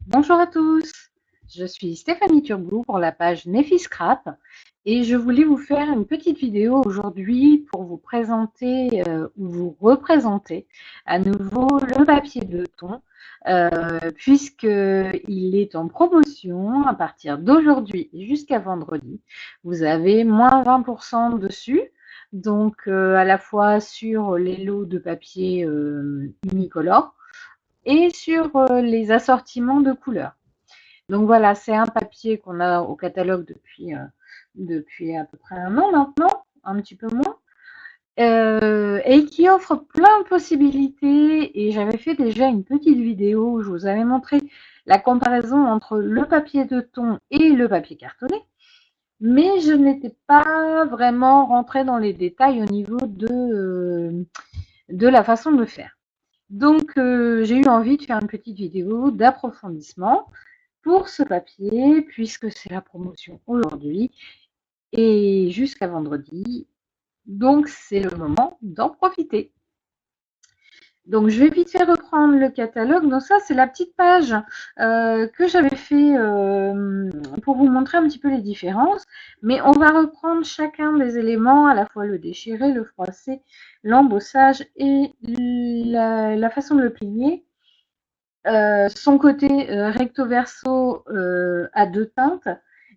Bonjour à tous, je suis Stéphanie Turgot pour la page Nefiscrap et je voulais vous faire une petite vidéo aujourd'hui pour vous présenter ou vous représenter à nouveau le papier de thon puisqu'il est en promotion à partir d'aujourd'hui jusqu'à vendredi. Vous avez moins 20% dessus, donc à la fois sur les lots de papier unicolore et sur les assortiments de couleurs. Donc voilà, c'est un papier qu'on a au catalogue depuis à peu près un an maintenant, un petit peu moins, et qui offre plein de possibilités. Et j'avais fait déjà une petite vidéo où je vous avais montré la comparaison entre le papier de thon et le papier cartonné, mais je n'étais pas vraiment rentrée dans les détails au niveau de la façon de faire. Donc j'ai eu envie de faire une petite vidéo d'approfondissement pour ce papier, puisque c'est la promotion aujourd'hui et jusqu'à vendredi. Donc, c'est le moment d'en profiter. Donc, je vais vite fait reprendre le catalogue. Donc, ça, c'est la petite page que j'avais fait pour vous montrer un petit peu les différences. Mais on va reprendre chacun des éléments, à la fois le déchirer, le froisser, l'embossage et la façon de le plier. Son côté recto verso à deux teintes.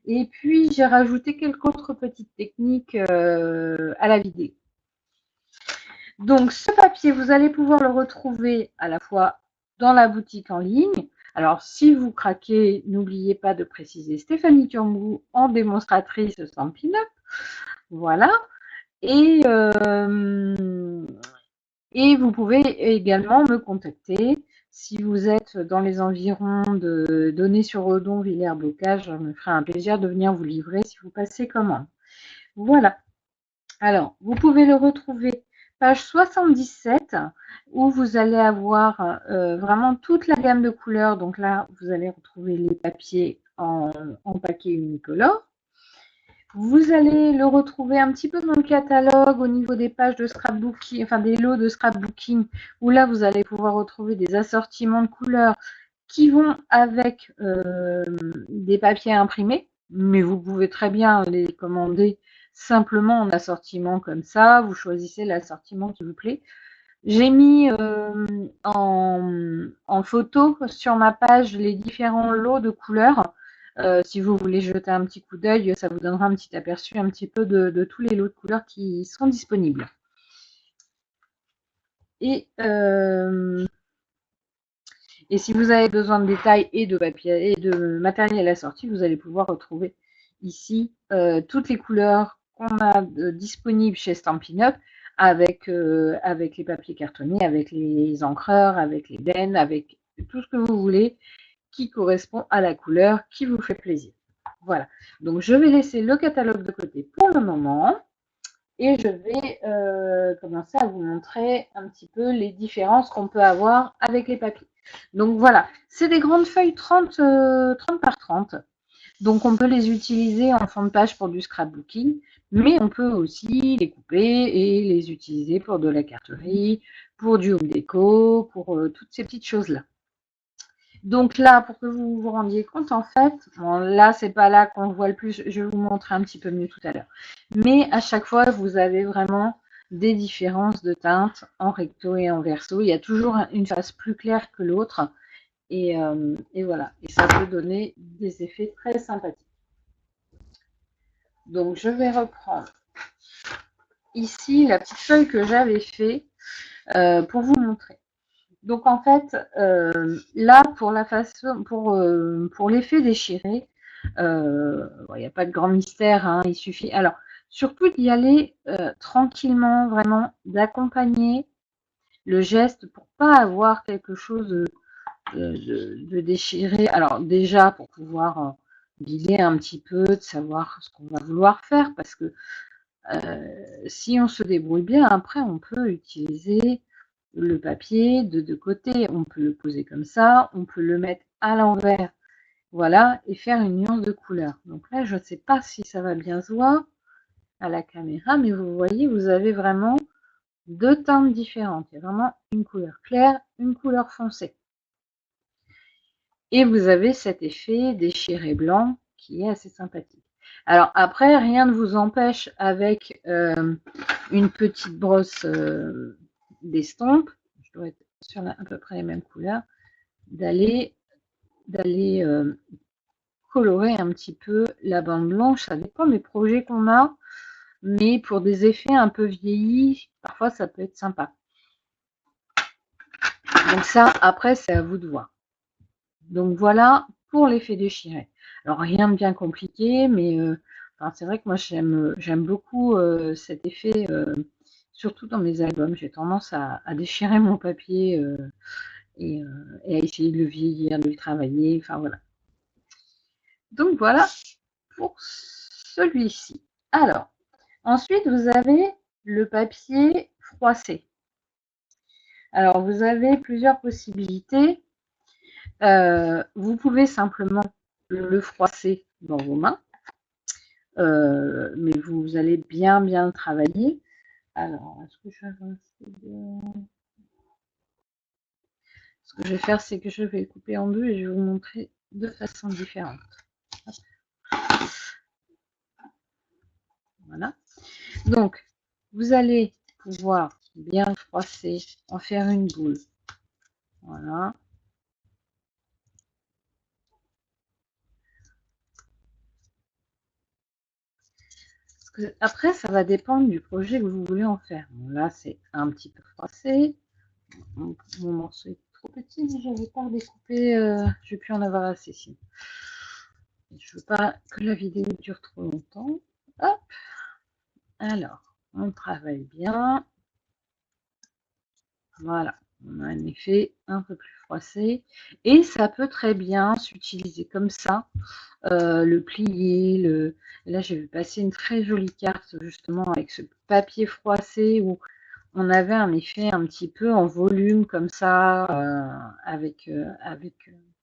Et puis j'ai rajouté quelques autres petites techniques à la vidéo. Donc ce papier, vous allez pouvoir le retrouver à la fois dans la boutique en ligne. Alors si vous craquez, n'oubliez pas de préciser Stéphanie Turmou en démonstratrice Stampin' Up. Voilà. Et, euh, Et vous pouvez également me contacter si vous êtes dans les environs de Donnez-sur-Odon, Villers-Bocage. Je me ferai un plaisir de venir vous livrer si vous passez commande. Voilà. Alors, vous pouvez le retrouver page 77 où vous allez avoir vraiment toute la gamme de couleurs. Donc là, vous allez retrouver les papiers en paquet unicolore. Vous allez le retrouver un petit peu dans le catalogue au niveau des pages de scrapbooking, enfin des lots de scrapbooking, où là vous allez pouvoir retrouver des assortiments de couleurs qui vont avec des papiers imprimés, mais vous pouvez très bien les commander simplement en assortiment comme ça, vous choisissez l'assortiment qui vous plaît. J'ai mis en photo sur ma page les différents lots de couleurs. Si vous voulez jeter un petit coup d'œil, ça vous donnera un petit aperçu un petit peu de tous les lots de couleurs qui sont disponibles. Et, euh, et si vous avez besoin de détails et de papier et de matériel assorti, vous allez pouvoir retrouver ici toutes les couleurs qu'on a disponibles chez Stampin' Up avec les papiers cartonnés, avec les encreurs, avec les bennes, avec tout ce que vous voulez qui correspond à la couleur qui vous fait plaisir. Voilà. Donc je vais laisser le catalogue de côté pour le moment et je vais commencer à vous montrer un petit peu les différences qu'on peut avoir avec les papiers. Donc voilà, c'est des grandes feuilles 30 par 30. Donc on peut les utiliser en fond de page pour du scrapbooking, mais on peut aussi les couper et les utiliser pour de la carterie, pour du home déco, pour toutes ces petites choses-là. Donc là, pour que vous vous rendiez compte, en fait, bon, là, c'est pas là qu'on voit le plus, je vais vous montrer un petit peu mieux tout à l'heure. Mais à chaque fois, vous avez vraiment des différences de teintes en recto et en verso. Il y a toujours une face plus claire que l'autre. Et voilà. Et ça peut donner des effets très sympathiques. Donc, je vais reprendre ici la petite feuille que j'avais fait pour vous montrer. Donc en fait, là pour la façon, pour l'effet déchiré, il n'y a pas de grand mystère, hein, il suffit. Alors surtout d'y aller tranquillement, vraiment d'accompagner le geste pour pas avoir quelque chose de déchiré. Alors déjà pour pouvoir guider un petit peu, de savoir ce qu'on va vouloir faire, parce que si on se débrouille bien, après on peut utiliser le papier de deux côtés, on peut le poser comme ça, on peut le mettre à l'envers, voilà, et faire une nuance de couleur. Donc là, je ne sais pas si ça va bien se voir à la caméra, mais vous voyez, vous avez vraiment deux teintes différentes. Il y a vraiment une couleur claire, une couleur foncée. Et vous avez cet effet déchiré blanc qui est assez sympathique. Alors après, rien ne vous empêche avec une petite brosse d'estompe, je dois être sur à peu près les mêmes couleurs, d'aller colorer un petit peu la bande blanche. Ça dépend des projets qu'on a, mais pour des effets un peu vieillis, parfois ça peut être sympa. Donc ça, après, c'est à vous de voir. Donc voilà pour l'effet déchiré. Alors rien de bien compliqué, mais enfin, c'est vrai que moi j'aime beaucoup cet effet, surtout dans mes albums. J'ai tendance à déchirer mon papier et à essayer de le vieillir, de le travailler, enfin voilà. Donc voilà pour celui-ci. Alors, ensuite vous avez le papier froissé. Alors vous avez plusieurs possibilités. Vous pouvez simplement le froisser dans vos mains, mais vous allez bien le travailler. Alors, est-ce que je vais ce que je vais faire, c'est que je vais le couper en deux et je vais vous montrer de façon différente. Voilà. Donc, vous allez pouvoir bien froisser, en faire une boule. Voilà. Après, ça va dépendre du projet que vous voulez en faire. Bon, là, c'est un petit peu froissé. Mon morceau est trop petit, mais je n'avais pas découpé. Je vais plus en avoir assez sinon. Je veux pas que la vidéo dure trop longtemps. Hop. Alors, on travaille bien. Voilà. On a un effet un peu plus froissé. Et ça peut très bien s'utiliser comme ça. Le plier. Là, j'ai vu passer une très jolie carte justement avec ce papier froissé où on avait un effet un petit peu en volume comme ça, avec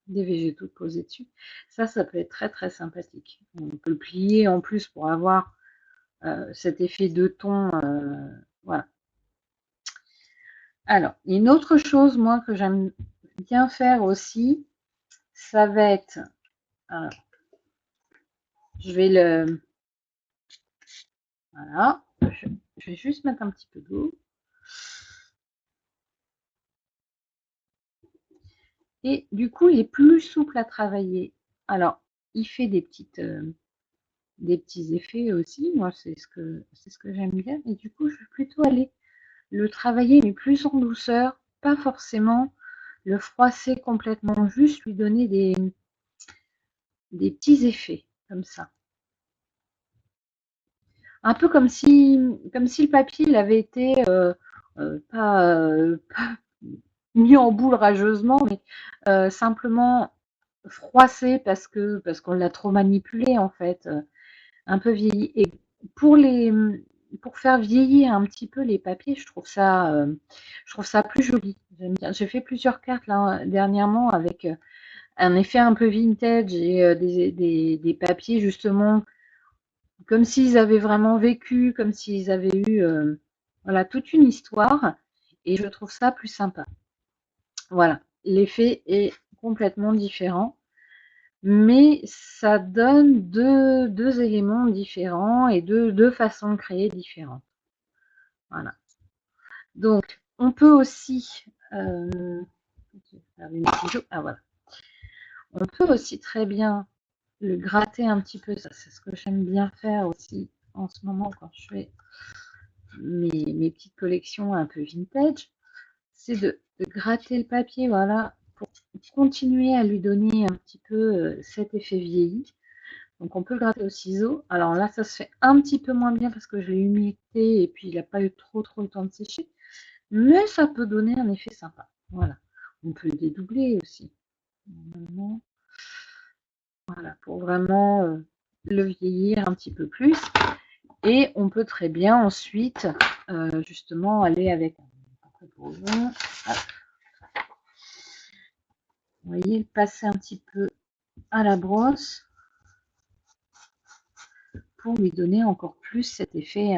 des végétaux posés dessus. Ça peut être très sympathique. On peut le plier en plus pour avoir cet effet de ton. Voilà. Alors, une autre chose, moi, que j'aime bien faire aussi, ça va être... je vais le... Voilà. Je vais juste mettre un petit peu d'eau. Et du coup, il est plus souple à travailler. Alors, il fait des petits effets aussi. Moi, c'est ce que j'aime bien. Et du coup, je vais plutôt aller le travailler, mais plus en douceur. Pas forcément le froisser complètement, juste lui donner des petits effets, comme ça. Un peu comme si le papier il avait été pas mis en boule rageusement, mais simplement froissé parce qu'on l'a trop manipulé en fait, un peu vieilli. Et pour pour faire vieillir un petit peu les papiers, je trouve ça plus joli. J'aime bien. J'ai fait plusieurs cartes là dernièrement avec un effet un peu vintage et des papiers justement comme s'ils avaient vraiment vécu, comme s'ils avaient eu voilà, toute une histoire. Et je trouve ça plus sympa. Voilà, l'effet est complètement différent. Mais ça donne deux éléments différents et deux façons de créer différentes. Voilà. Donc, on peut aussi... ah, voilà. On peut aussi très bien le gratter un petit peu. Ça, c'est ce que j'aime bien faire aussi en ce moment quand je fais mes petites collections un peu vintage. C'est de gratter le papier, voilà, pour continuer à lui donner un petit peu cet effet vieilli. Donc on peut le gratter au ciseau. Alors là, ça se fait un petit peu moins bien parce que je l'ai humecté et puis il n'a pas eu trop le temps de sécher. Mais ça peut donner un effet sympa. Voilà. On peut le dédoubler aussi. Normalement. Voilà, pour vraiment le vieillir un petit peu plus. Et on peut très bien ensuite justement aller avec un peu de vous voyez, passer un petit peu à la brosse pour lui donner encore plus cet effet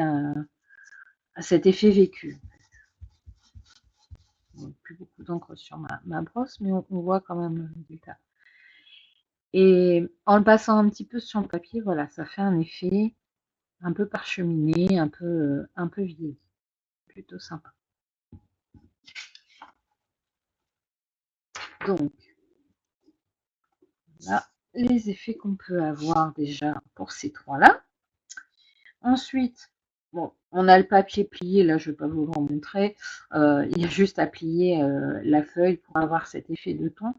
vécu. Plus beaucoup d'encre sur ma brosse, mais on voit quand même le résultat. Et en le passant un petit peu sur le papier, voilà, ça fait un effet un peu parcheminé, un peu vieilli. Plutôt sympa. Donc, là, les effets qu'on peut avoir déjà pour ces trois-là. Ensuite, bon, on a le papier plié, là je ne vais pas vous le remontrer, il y a juste à plier la feuille pour avoir cet effet de ton.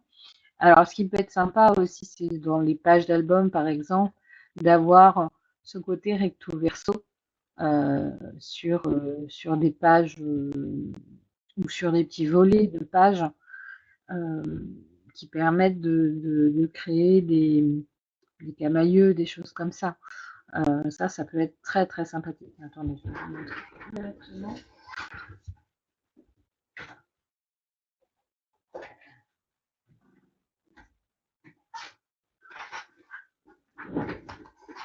Alors ce qui peut être sympa aussi, c'est dans les pages d'album par exemple, d'avoir ce côté recto verso sur des pages ou sur des petits volets de pages euh, qui permettent de créer des camailleux, des choses comme ça. Ça peut être très très sympathique. Attendez, je vais vous montrer directement.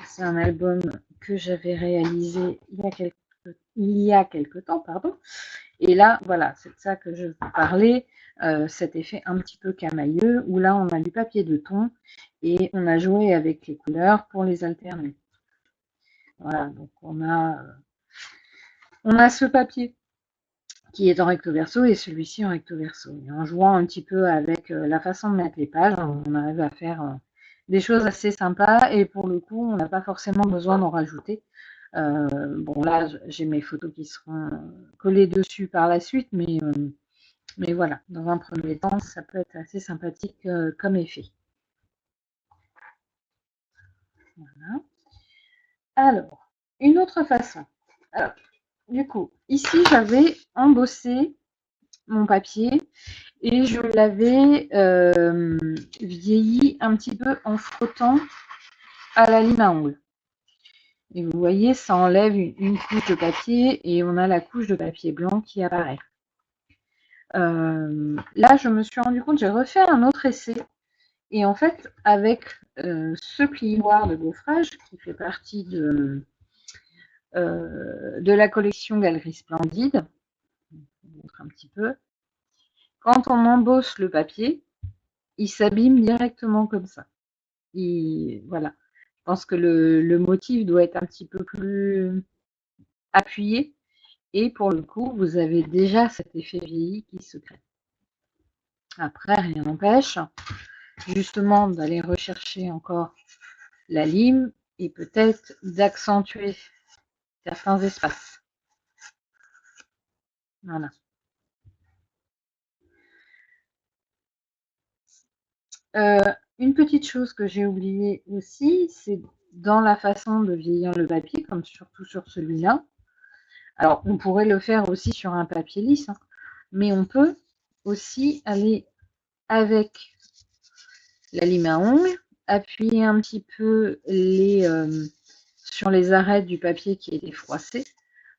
C'est un album que j'avais réalisé il y a quelque temps, pardon. Et là, voilà, c'est de ça que je vous parlais, cet effet un petit peu camailleux, où là, on a du papier de ton et on a joué avec les couleurs pour les alterner. Voilà, donc on a ce papier qui est en recto verso et celui-ci en recto verso. Et en jouant un petit peu avec la façon de mettre les pages, on arrive à faire des choses assez sympas et pour le coup, on n'a pas forcément besoin d'en rajouter. Bon, là, j'ai mes photos qui seront collées dessus par la suite, mais voilà, dans un premier temps, ça peut être assez sympathique comme effet. Voilà. Alors, une autre façon. Alors, du coup, ici, j'avais embossé mon papier et je l'avais vieilli un petit peu en frottant à la lime à ongles. Et vous voyez, ça enlève une couche de papier et on a la couche de papier blanc qui apparaît. Là, je me suis rendu compte, j'ai refait un autre essai. Et en fait, avec ce plioir de gaufrage qui fait partie de la collection Galerie Splendide, je vous montre un petit peu, quand on embosse le papier, il s'abîme directement comme ça. Voilà. Je pense que le motif doit être un petit peu plus appuyé. Et pour le coup, vous avez déjà cet effet vieilli qui se crée. Après, rien n'empêche justement d'aller rechercher encore la lime et peut-être d'accentuer certains espaces. Voilà. Une petite chose que j'ai oubliée aussi, c'est dans la façon de vieillir le papier, comme surtout sur celui-là. Alors, on pourrait le faire aussi sur un papier lisse, hein, mais on peut aussi aller avec la lime à ongles, appuyer un petit peu sur les arêtes du papier qui est froissé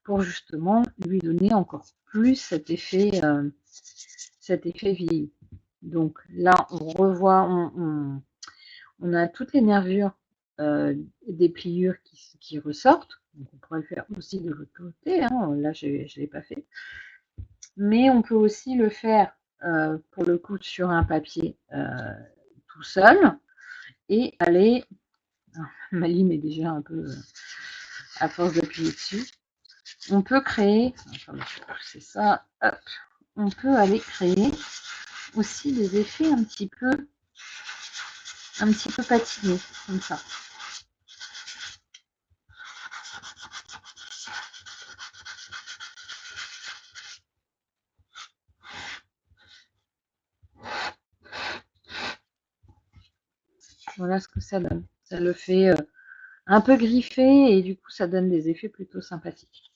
pour justement lui donner encore plus cet effet vieilli. Donc là, on revoit, on a toutes les nervures des pliures qui ressortent. Donc on pourrait le faire aussi de l'autre côté. Hein. Là, je ne l'ai pas fait. Mais on peut aussi le faire pour le coup sur un papier tout seul et aller. Ma lime est déjà un peu à force d'appuyer dessus. On peut créer. Attendez, je vais pousser ça. Hop. On peut aller créer aussi des effets un petit peu patinés, comme ça. Voilà ce que ça donne. Ça le fait un peu griffé et du coup ça donne des effets plutôt sympathiques.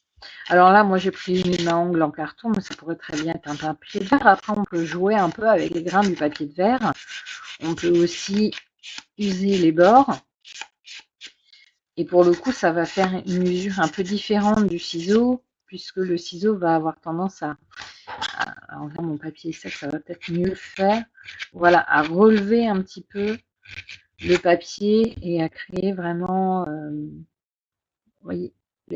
Alors là, moi j'ai pris une lime à ongles en carton, mais ça pourrait très bien être un papier de verre. Après, on peut jouer un peu avec les grains du papier de verre. On peut aussi user les bords. Et pour le coup, ça va faire une usure un peu différente du ciseau, puisque le ciseau va avoir tendance à enlever mon papier sec, ça va peut-être mieux le faire. Voilà, à relever un petit peu le papier et à créer vraiment, vous voyez,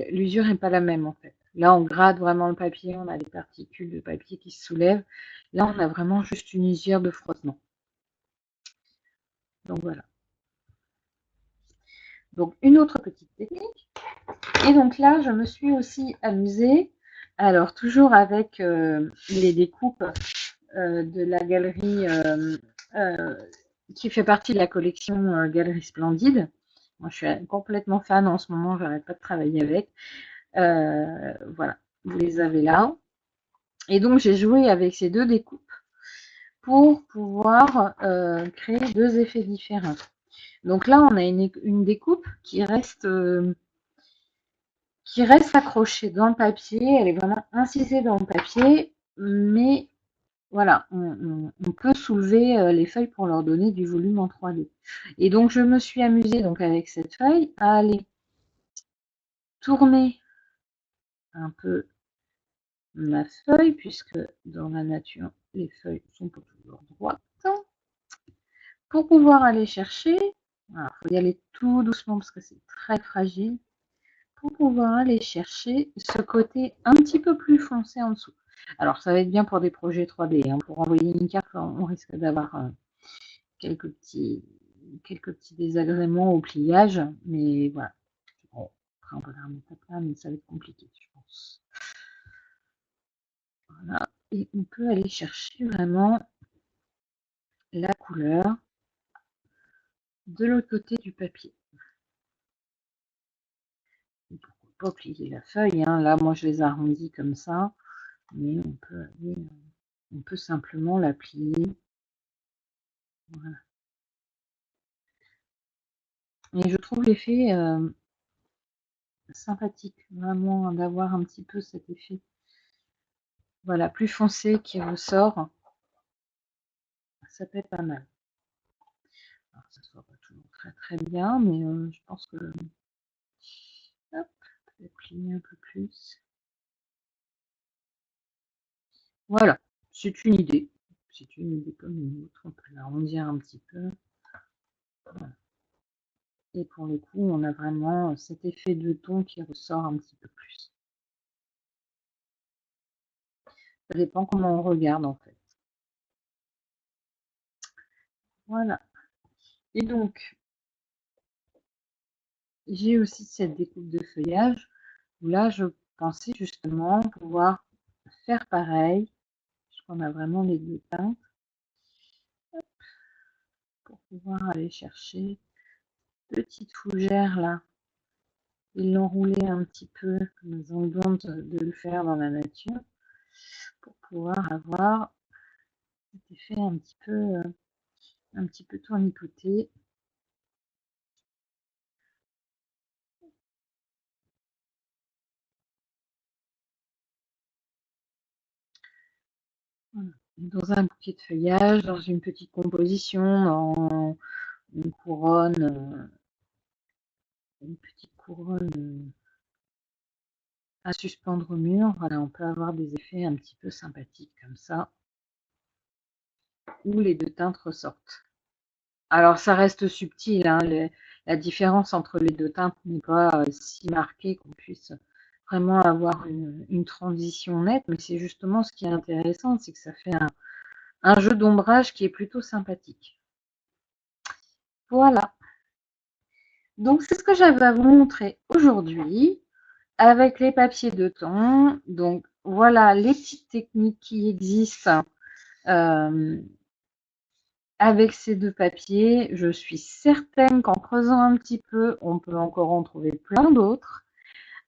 l'usure n'est pas la même en fait. Là, on gratte vraiment le papier, on a des particules de papier qui se soulèvent. Là, on a vraiment juste une usure de frottement. Donc voilà. Donc, une autre petite technique. Et donc là, je me suis aussi amusée, alors toujours avec les découpes de la galerie euh, qui fait partie de la collection Galerie Splendide. Moi, je suis complètement fan en ce moment, j'arrête pas de travailler avec. Voilà, vous les avez là. Et donc, j'ai joué avec ces deux découpes pour pouvoir créer deux effets différents. Donc là, on a une découpe qui reste accrochée dans le papier, elle est vraiment incisée dans le papier, mais voilà, on peut soulever les feuilles pour leur donner du volume en 3D. Et donc, je me suis amusée donc avec cette feuille à aller tourner un peu ma feuille, puisque dans la nature, les feuilles sont pas toujours droites, pour pouvoir aller chercher, il faut y aller tout doucement parce que c'est très fragile, pour pouvoir aller chercher ce côté un petit peu plus foncé en dessous. Alors, ça va être bien pour des projets 3D. Hein. Pour envoyer une carte, on risque d'avoir quelques petits désagréments au pliage, mais voilà. Bon, après, on va la remettre à plat, mais ça va être compliqué, je pense. Voilà. Et on peut aller chercher vraiment la couleur de l'autre côté du papier. Pourquoi pas plier la feuille, hein. Là, moi, je les arrondis comme ça, mais on peut simplement la plier. Voilà. Et je trouve l'effet sympathique, vraiment, d'avoir un petit peu cet effet, voilà, plus foncé qui ressort. Ça peut être pas mal. Alors, ça se voit pas toujours très très bien, mais je pense que, hop, peut-être plier un peu plus. Voilà, c'est une idée. C'est une idée comme une autre. On peut l'arrondir un petit peu. Voilà. Et pour le coup, on a vraiment cet effet de ton qui ressort un petit peu plus. Ça dépend comment on regarde en fait. Voilà. Et donc, j'ai aussi cette découpe de feuillage où là, je pensais justement pouvoir faire pareil, puisqu'on a vraiment les deux teintes, pour pouvoir aller chercher petite fougère là et l'enrouler un petit peu comme ils ont le don de le faire dans la nature pour pouvoir avoir cet effet un petit peu tournicoté. Voilà. Dans un bouquet de feuillage, dans une petite composition, dans une couronne, une petite couronne à suspendre au mur. Voilà, on peut avoir des effets un petit peu sympathiques comme ça, où les deux teintes ressortent. Alors ça reste subtil, hein, la différence entre les deux teintes n'est pas si marquée qu'on puisse vraiment avoir une transition nette, mais c'est justement ce qui est intéressant, c'est que ça fait un jeu d'ombrage qui est plutôt sympathique. Voilà, donc c'est ce que j'avais à vous montrer aujourd'hui avec les papiers de thon. Donc voilà les petites techniques qui existent avec ces deux papiers. Je suis certaine qu'en creusant un petit peu, on peut encore en trouver plein d'autres.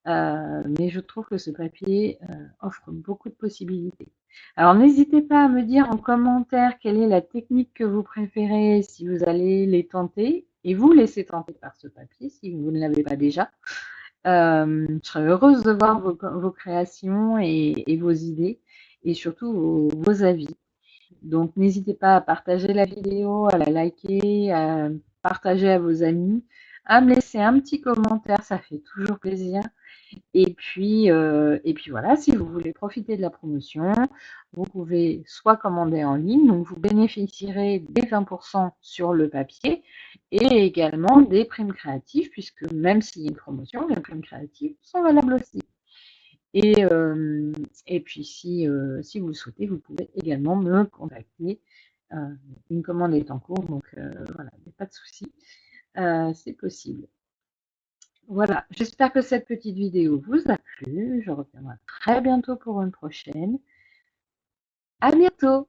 Mais je trouve que ce papier offre beaucoup de possibilités. Alors n'hésitez pas à me dire en commentaire quelle est la technique que vous préférez si vous allez les tenter et vous laisser tenter par ce papier si vous ne l'avez pas déjà. Je serais heureuse de voir vos créations et vos idées et surtout vos avis. Donc n'hésitez pas à partager la vidéo, à la liker, à partager à vos amis, à me laisser un petit commentaire, ça fait toujours plaisir. Et puis voilà, si vous voulez profiter de la promotion, vous pouvez soit commander en ligne, donc vous bénéficierez des 20% sur le papier et également des primes créatives, puisque même s'il y a une promotion, les primes créatives sont valables aussi. Et puis si vous le souhaitez, vous pouvez également me contacter. Une commande est en cours, donc voilà, il n'y a pas de souci, c'est possible. Voilà, j'espère que cette petite vidéo vous a plu. Je reviendrai très bientôt pour une prochaine. À bientôt!